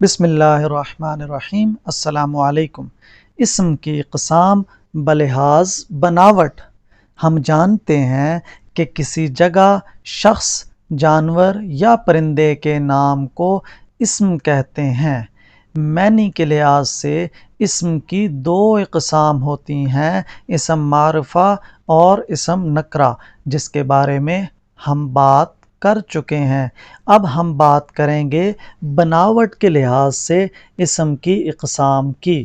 بسم اللہ الرحمن الرحیم۔ السلام علیکم۔ اسم کی اقسام بلحاظ بناوٹ۔ ہم جانتے ہیں کہ کسی جگہ، شخص، جانور یا پرندے کے نام کو اسم کہتے ہیں۔ معنی کے لحاظ سے اسم کی دو اقسام ہوتی ہیں، اسم معرفہ اور اسم نکرہ، جس کے بارے میں ہم بات کر چکے ہیں۔ اب ہم بات کریں گے بناوٹ کے لحاظ سے اسم کی اقسام کی۔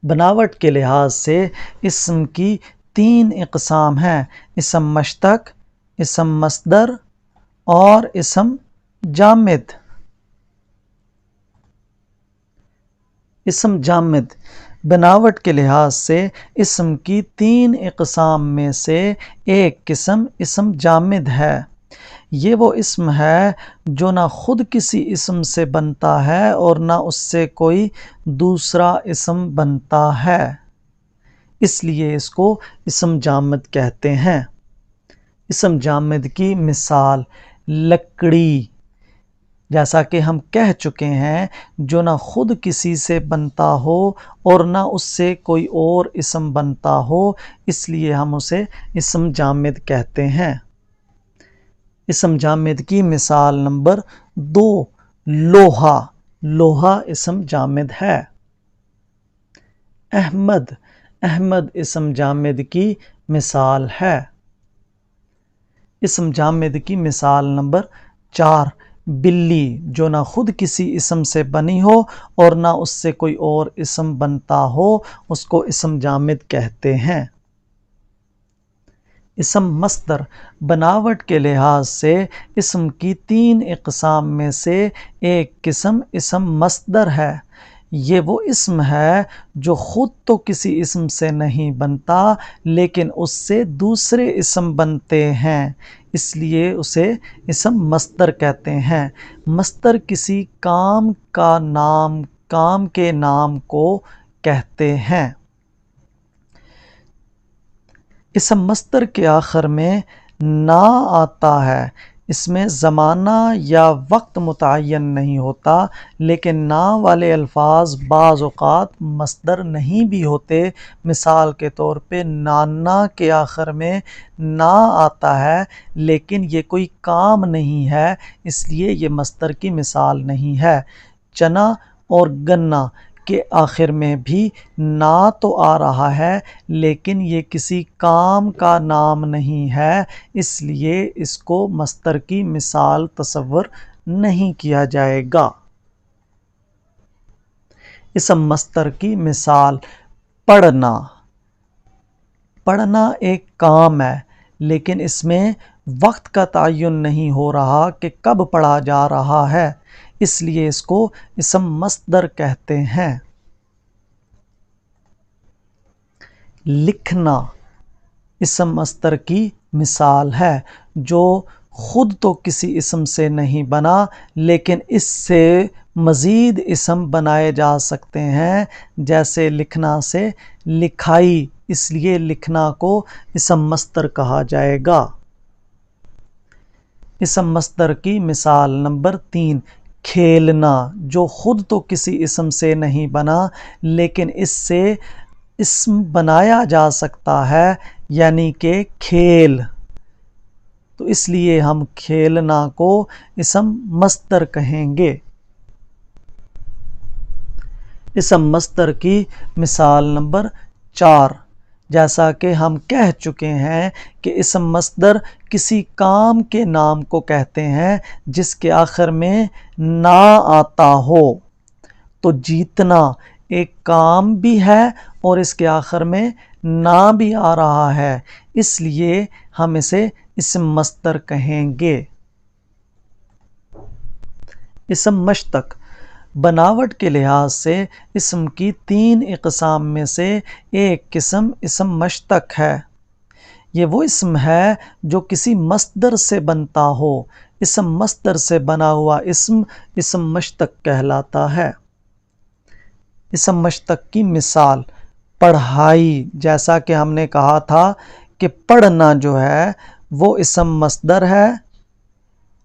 بناوٹ کے لحاظ سے اسم کی تین اقسام ہیں: اسم مشتق، اسم مصدر اور اسم جامد۔ اسم جامد بناوٹ کے لحاظ سے اسم کی تین اقسام میں سے ایک قسم اسم جامد ہے۔ یہ وہ اسم ہے جو نہ خود کسی اسم سے بنتا ہے اور نہ اس سے کوئی دوسرا اسم بنتا ہے، اس لیے اس کو اسم جامد کہتے ہیں۔ اسم جامد کی مثال: لکڑی، جیسا کہ ہم کہہ چکے ہیں، جو نہ خود کسی سے بنتا ہو اور نہ اس سے کوئی اور اسم بنتا ہو، اس لیے ہم اسے اسم جامد کہتے ہیں۔ اسم جامد کی مثال نمبر 2، لوہا۔ لوہا اسم جامد ہے۔ احمد، احمد اسم جامد کی مثال ہے۔ اسم جامد کی مثال نمبر 4، بلی، جو نہ خود کسی اسم سے بنی ہو اور نہ اس سے کوئی اور اسم بنتا ہو، اس کو اسم جامد کہتے ہیں۔ اسم مصدر بناوٹ کے لحاظ سے اسم کی تین اقسام میں سے ایک قسم اسم مصدر ہے۔ یہ وہ اسم ہے جو خود تو کسی اسم سے نہیں بنتا لیکن اس سے دوسرے اسم بنتے ہیں، اس لیے اسے اسم مصدر کہتے ہیں۔ مصدر کسی کام کا نام، کام کے نام کو کہتے ہیں۔ اسم مصدر کے آخر میں نا آتا ہے۔ اس میں زمانہ یا وقت متعین نہیں ہوتا، لیکن نا والے الفاظ بعض اوقات مصدر نہیں بھی ہوتے۔ مثال کے طور پہ نانا کے آخر میں نا آتا ہے لیکن یہ کوئی کام نہیں ہے، اس لیے یہ مصدر کی مثال نہیں ہے۔ چنا اور گنا کے آخر میں بھی نا تو آ رہا ہے لیکن یہ کسی کام کا نام نہیں ہے، اس لیے اس کو مصدر کی مثال تصور نہیں کیا جائے گا۔ اسم مصدر کی مثال: پڑھنا۔ پڑھنا ایک کام ہے لیکن اس میں وقت کا تعین نہیں ہو رہا کہ کب پڑھا جا رہا ہے، اس لیے اس کو اسم مصدر کہتے ہیں۔ لکھنا اسم مصدر کی مثال ہے جو خود تو کسی اسم سے نہیں بنا لیکن اس سے مزید اسم بنائے جا سکتے ہیں، جیسے لکھنا سے لکھائی، اس لیے لکھنا کو اسم مصدر کہا جائے گا۔ اسم مصدر کی مثال نمبر 3، کھیلنا، جو خود تو کسی اسم سے نہیں بنا لیکن اس سے اسم بنایا جا سکتا ہے، یعنی کہ کھیل، تو اس لیے ہم کھیلنا کو اسم مصدر کہیں گے۔ اسم مصدر کی مثال نمبر 4، جیسا کہ ہم کہہ چکے ہیں کہ اسم مصدر کسی کام کے نام کو کہتے ہیں جس کے آخر میں نا آتا ہو۔ تو جیتنا ایک کام بھی ہے اور اس کے آخر میں نا بھی آ رہا ہے، اس لیے ہم اسے اسم مصدر کہیں گے۔ اسم مشتق بناوٹ کے لحاظ سے اسم کی تین اقسام میں سے ایک قسم اسم مشتق ہے۔ یہ وہ اسم ہے جو کسی مصدر سے بنتا ہو۔ اسم مصدر سے بنا ہوا اسم اسم مشتق کہلاتا ہے۔ اسم مشتق کی مثال: پڑھائی، جیسا کہ ہم نے کہا تھا کہ پڑھنا جو ہے وہ اسم مصدر ہے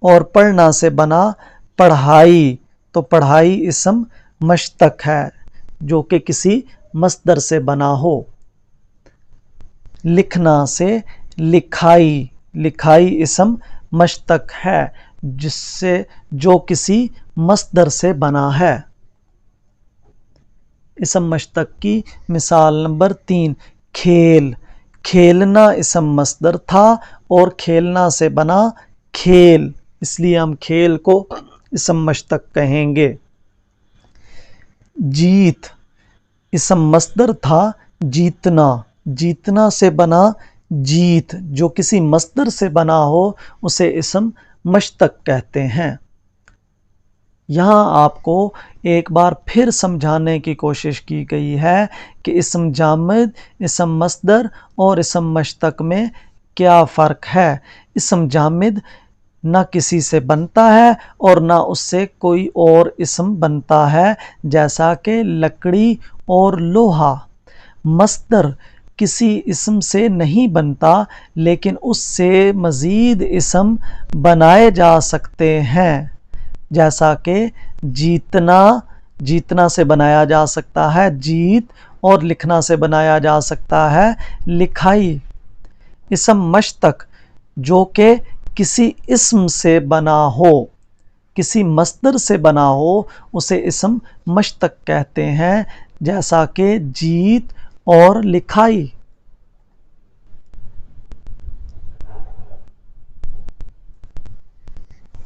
اور پڑھنا سے بنا پڑھائی، تو پڑھائی اسم مشتق ہے جو کہ کسی مصدر سے بنا ہو۔ لکھنا سے لکھائی، لکھائی اسم مشتق ہے جو کسی مصدر سے بنا ہے۔ اسم مشتق کی مثال نمبر 3، کھیل، کھیلنا اسم مصدر تھا اور کھیلنا سے بنا کھیل، اس لیے ہم کھیل کو اسم مشتق کہیں گے۔ جیت اسم مصدر تھا جیتنا، جیتنا سے بنا جیت، جو کسی مصدر سے بنا ہو اسے اسم مشتق کہتے ہیں۔ یہاں آپ کو ایک بار پھر سمجھانے کی کوشش کی گئی ہے کہ اسم جامد، اسم مصدر اور اسم مشتق میں کیا فرق ہے۔ اسم جامد نہ کسی سے بنتا ہے اور نہ اس سے کوئی اور اسم بنتا ہے، جیسا کہ لکڑی اور لوہا۔ مصدر کسی اسم سے نہیں بنتا لیکن اس سے مزید اسم بنائے جا سکتے ہیں، جیسا کہ جیتنا، جیتنا سے بنایا جا سکتا ہے جیت، اور لکھنا سے بنایا جا سکتا ہے لکھائی۔ اسم مشتق جو کہ کسی اسم سے بنا ہو، کسی مصدر سے بنا ہو، اسے اسم مشتق کہتے ہیں، جیسا کہ جیت اور لکھائی۔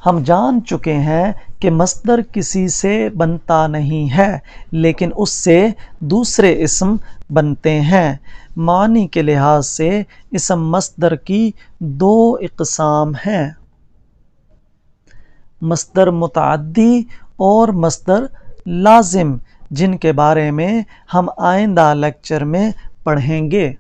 ہم جان چکے ہیں کہ مصدر کسی سے بنتا نہیں ہے لیکن اس سے دوسرے اسم بنتے ہیں۔ معنی کے لحاظ سے اسم مصدر کی 2 اقسام ہیں، مصدر متعدی اور مصدر لازم، جن کے بارے میں ہم آئندہ لیکچر میں پڑھیں گے۔